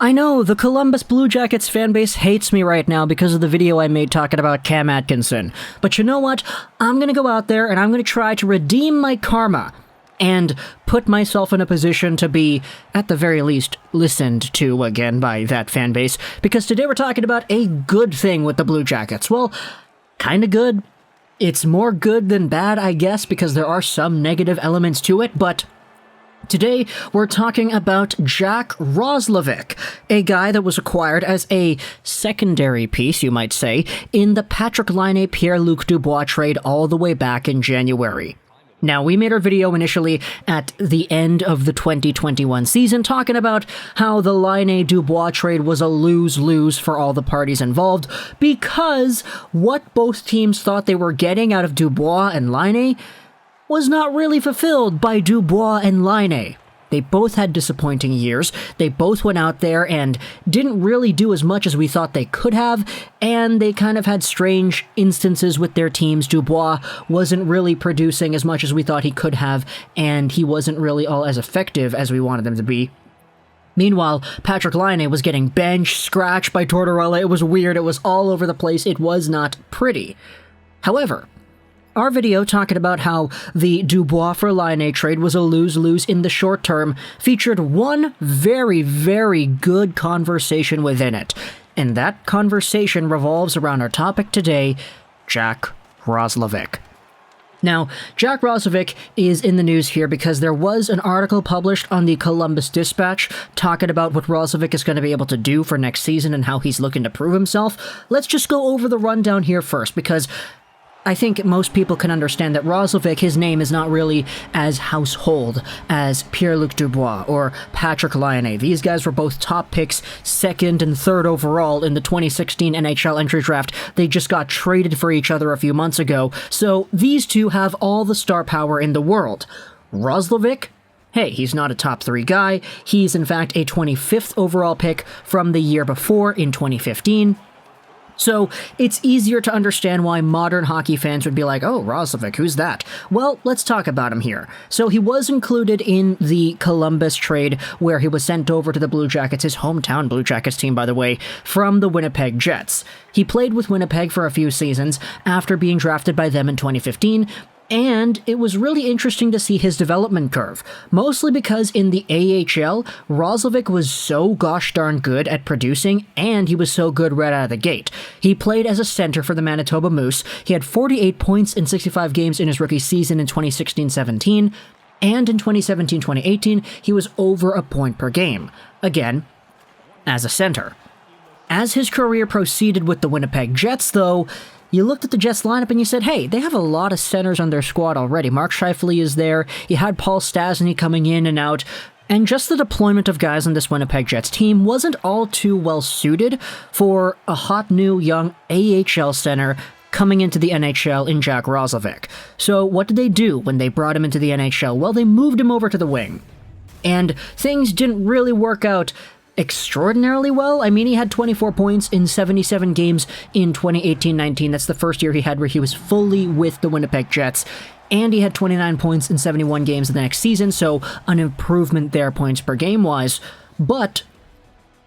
I know, the Columbus Blue Jackets fanbase hates me right now because of the video I made talking about Cam Atkinson. But you know what? I'm gonna go out there and I'm gonna try to redeem my karma and put myself in a position to be, at the very least, listened to again by that fanbase, because today we're talking about a good thing with the Blue Jackets. Well, kinda good. It's more good than bad, I guess, because there are some negative elements to it, but today, we're talking about Jack Roslovic, a guy that was acquired as a secondary piece, you might say, in the Patrik Laine Pierre-Luc Dubois trade all the way back in January. Now, we made our video initially at the end of the 2021 season talking about how the Laine-Dubois trade was a lose-lose for all the parties involved because what both teams thought they were getting out of Dubois and Laine was not really fulfilled by Dubois and Laine. They both had disappointing years, they both went out there and didn't really do as much as we thought they could have, and they kind of had strange instances with their teams. Dubois wasn't really producing as much as we thought he could have, and he wasn't really all as effective as we wanted him to be. Meanwhile, Patrik Laine was getting benched, scratched by Tortorella. It was weird, it was all over the place, it was not pretty. However, our video talking about how the Dubois for Laine trade was a lose-lose in the short term featured one very, very good conversation within it. And that conversation revolves around our topic today, Jack Roslovic. Now, Jack Roslovic is in the news here because there was an article published on the Columbus Dispatch talking about what Roslovic is going to be able to do for next season and how he's looking to prove himself. Let's just go over the rundown here first, because I think most people can understand that Roslovic, his name is not really as household as Pierre-Luc Dubois or Patrik Laine. These guys were both top picks, second and third overall in the 2016 NHL Entry Draft. They just got traded for each other a few months ago, so these two have all the star power in the world. Roslovic? Hey, he's not a top 3 guy. He's in fact a 25th overall pick from the year before in 2015. So it's easier to understand why modern hockey fans would be like, oh, Roslovic, who's that? Well, let's talk about him here. So he was included in the Columbus trade where he was sent over to the Blue Jackets, his hometown Blue Jackets team, by the way, from the Winnipeg Jets. He played with Winnipeg for a few seasons after being drafted by them in 2015, and it was really interesting to see his development curve, mostly because in the AHL, Roslovic was so gosh darn good at producing, and he was so good right out of the gate. He played as a center for the Manitoba Moose. He had 48 points in 65 games in his rookie season in 2016-17, and in 2017-2018, he was over a point per game, again, as a center. As his career proceeded with the Winnipeg Jets, though, you looked at the Jets lineup and you said, hey, they have a lot of centers on their squad already. Mark Scheifele is there. You had Paul Stastny coming in and out. And just the deployment of guys on this Winnipeg Jets team wasn't all too well suited for a hot new young AHL center coming into the NHL in Jack Roslovic. So what did they do when they brought him into the NHL? Well, they moved him over to the wing. And things didn't really work out extraordinarily well. I mean, he had 24 points in 77 games in 2018-19. That's the first year he had where he was fully with the Winnipeg Jets. And he had 29 points in 71 games the next season, so an improvement there points per game wise. But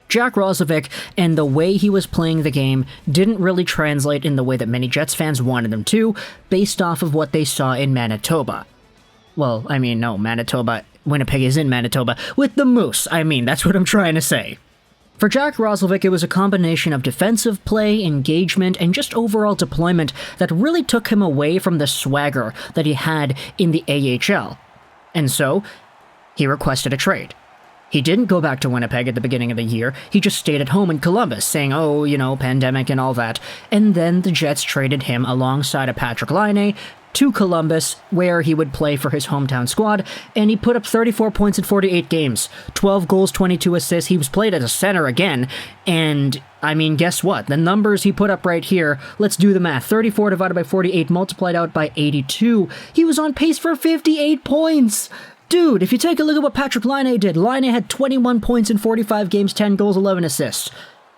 Jack Roslovic and the way he was playing the game didn't really translate in the way that many Jets fans wanted him to, based off of what they saw in Manitoba. Well, I mean, no, Winnipeg is in Manitoba, with the Moose. I mean, that's what I'm trying to say. For Jack Roslovic, it was a combination of defensive play, engagement, and just overall deployment that really took him away from the swagger that he had in the AHL. And so, he requested a trade. He didn't go back to Winnipeg at the beginning of the year, he just stayed at home in Columbus, saying, oh, you know, pandemic and all that. And then the Jets traded him alongside of Patrik Laine to Columbus, where he would play for his hometown squad, and he put up 34 points in 48 games, 12 goals, 22 assists. He was played as a center again, and I mean, guess what? The numbers he put up right here, let's do the math. 34 divided by 48 multiplied out by 82. He was on pace for 58 points! Dude, if you take a look at what Patrik Laine did, Laine had 21 points in 45 games, 10 goals, 11 assists.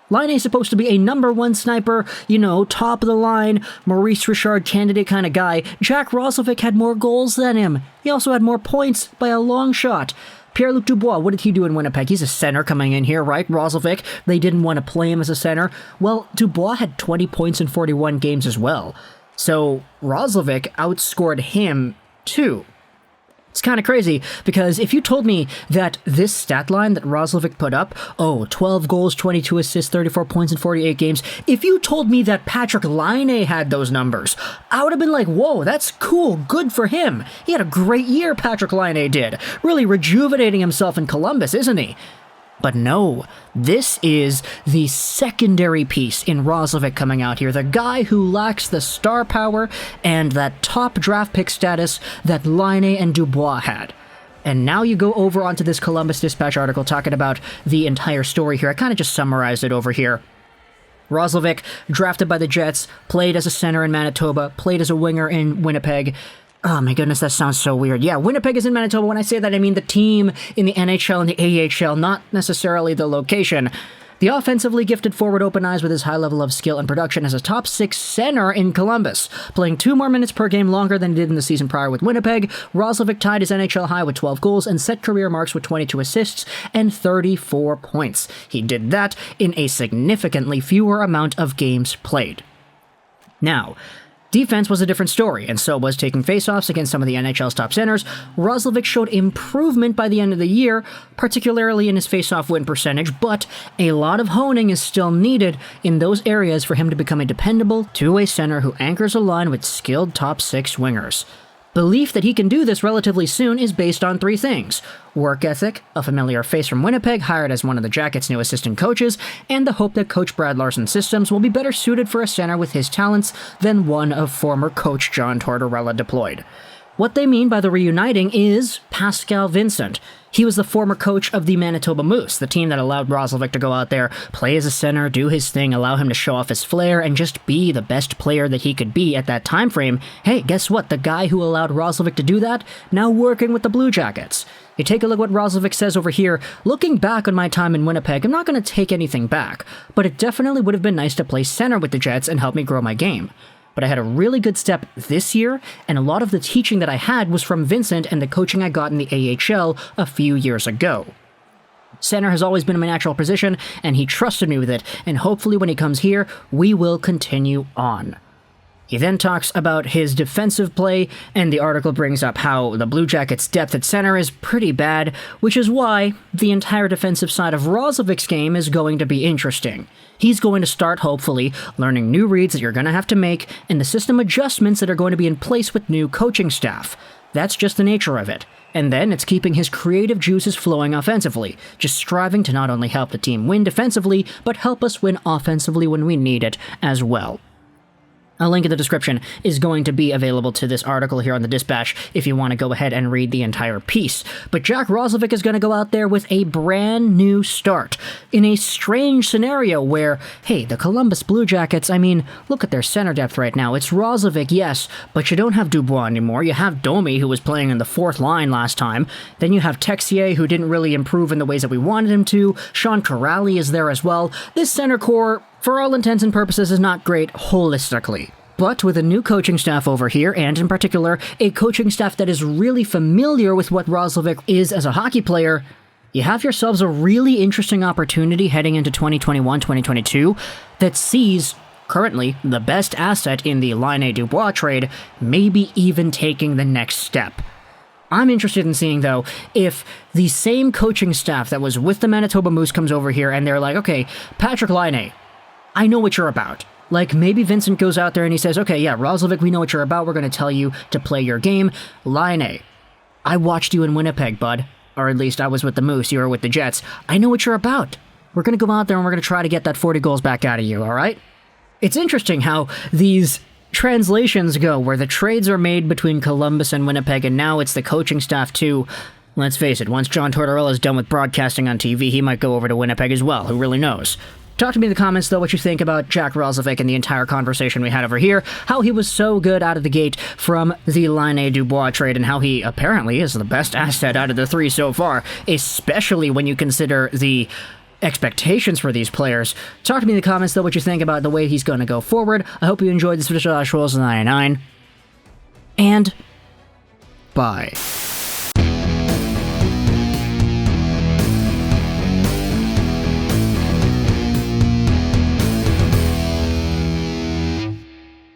Laine's supposed to be a number 1 sniper, you know, top of the line, Maurice Richard candidate kind of guy. Jack Roslovic had more goals than him. He also had more points by a long shot. Pierre-Luc Dubois, what did he do in Winnipeg? He's a center coming in here, right? Roslovic, they didn't want to play him as a center. Well, Dubois had 20 points in 41 games as well. So Roslovic outscored him too. It's kind of crazy, because if you told me that this stat line that Roslovic put up, 12 goals, 22 assists, 34 points in 48 games, if you told me that Patrick Laine had those numbers, I would have been like, whoa, that's cool, good for him. He had a great year, Patrick Laine did. Really rejuvenating himself in Columbus, isn't he? But no, this is the secondary piece in Roslovic coming out here, the guy who lacks the star power and that top draft pick status that Laine and Dubois had. And now you go over onto this Columbus Dispatch article talking about the entire story here. I kind of just summarized it over here. Roslovic, drafted by the Jets, played as a center in Manitoba, played as a winger in Winnipeg. Oh my goodness, that sounds so weird. Yeah, Winnipeg is in Manitoba. When I say that, I mean the team in the NHL and the AHL, not necessarily the location. The offensively gifted forward opened eyes with his high level of skill and production as a top 6 center in Columbus. Playing 2 more minutes per game longer than he did in the season prior with Winnipeg, Roslovic tied his NHL high with 12 goals and set career marks with 22 assists and 34 points. He did that in a significantly fewer amount of games played. Now, defense was a different story, and so was taking faceoffs against some of the NHL's top centers. Roslovic showed improvement by the end of the year, particularly in his faceoff win percentage, but a lot of honing is still needed in those areas for him to become a dependable two-way center who anchors a line with skilled top 6 wingers. Belief that he can do this relatively soon is based on 3 things: work ethic, a familiar face from Winnipeg hired as one of the Jackets' new assistant coaches, and the hope that Coach Brad Larsen's systems will be better suited for a center with his talents than one of former coach John Tortorella deployed. What they mean by the reuniting is Pascal Vincent. He was the former coach of the Manitoba Moose, the team that allowed Roslovic to go out there, play as a center, do his thing, allow him to show off his flair, and just be the best player that he could be at that time frame. Hey, guess what? The guy who allowed Roslovic to do that, now working with the Blue Jackets. You take a look at what Roslovic says over here. Looking back on my time in Winnipeg, I'm not going to take anything back, but it definitely would have been nice to play center with the Jets and help me grow my game. But I had a really good step this year, and a lot of the teaching that I had was from Vincent and the coaching I got in the AHL a few years ago. Center has always been my natural position, and he trusted me with it, and hopefully when he comes here, we will continue on. He then talks about his defensive play, and the article brings up how the Blue Jackets' depth at center is pretty bad, which is why the entire defensive side of Roslovic's game is going to be interesting. He's going to start, hopefully, learning new reads that you're going to have to make, and the system adjustments that are going to be in place with new coaching staff. That's just the nature of it. And then it's keeping his creative juices flowing offensively, just striving to not only help the team win defensively, but help us win offensively when we need it as well. A link in the description is going to be available to this article here on the Dispatch if you want to go ahead and read the entire piece. But Jack Roslovic is going to go out there with a brand new start in a strange scenario where, hey, the Columbus Blue Jackets, I mean, look at their center depth right now. It's Roslovic, yes, but you don't have Dubois anymore. You have Domi, who was playing in the 4th line last time. Then you have Texier, who didn't really improve in the ways that we wanted him to. Sean Corrali is there as well. This center core, for all intents and purposes, is not great holistically. But with a new coaching staff over here, and in particular, a coaching staff that is really familiar with what Roslovic is as a hockey player, you have yourselves a really interesting opportunity heading into 2021-2022 that sees, currently, the best asset in the Laine Dubois trade, maybe even taking the next step. I'm interested in seeing, though, if the same coaching staff that was with the Manitoba Moose comes over here and they're like, okay, Patrik Laine, I know what you're about. Like, maybe Vincent goes out there and he says, okay, yeah, Roslovic, we know what you're about. We're going to tell you to play your game. Laine, I watched you in Winnipeg, bud. Or at least I was with the Moose. You were with the Jets. I know what you're about. We're going to go out there and we're going to try to get that 40 goals back out of you, all right? It's interesting how these translations go, where the trades are made between Columbus and Winnipeg, and now it's the coaching staff, too. Let's face it, once John Tortorella is done with broadcasting on TV, he might go over to Winnipeg as well. Who really knows? Talk to me in the comments, though, what you think about Jack Roslovic and the entire conversation we had over here, how he was so good out of the gate from the Laine Dubois trade, and how he apparently is the best asset out of the 3 so far, especially when you consider the expectations for these players. Talk to me in the comments, though, what you think about the way he's going to go forward. I hope you enjoyed this video, Rolls 99, and bye.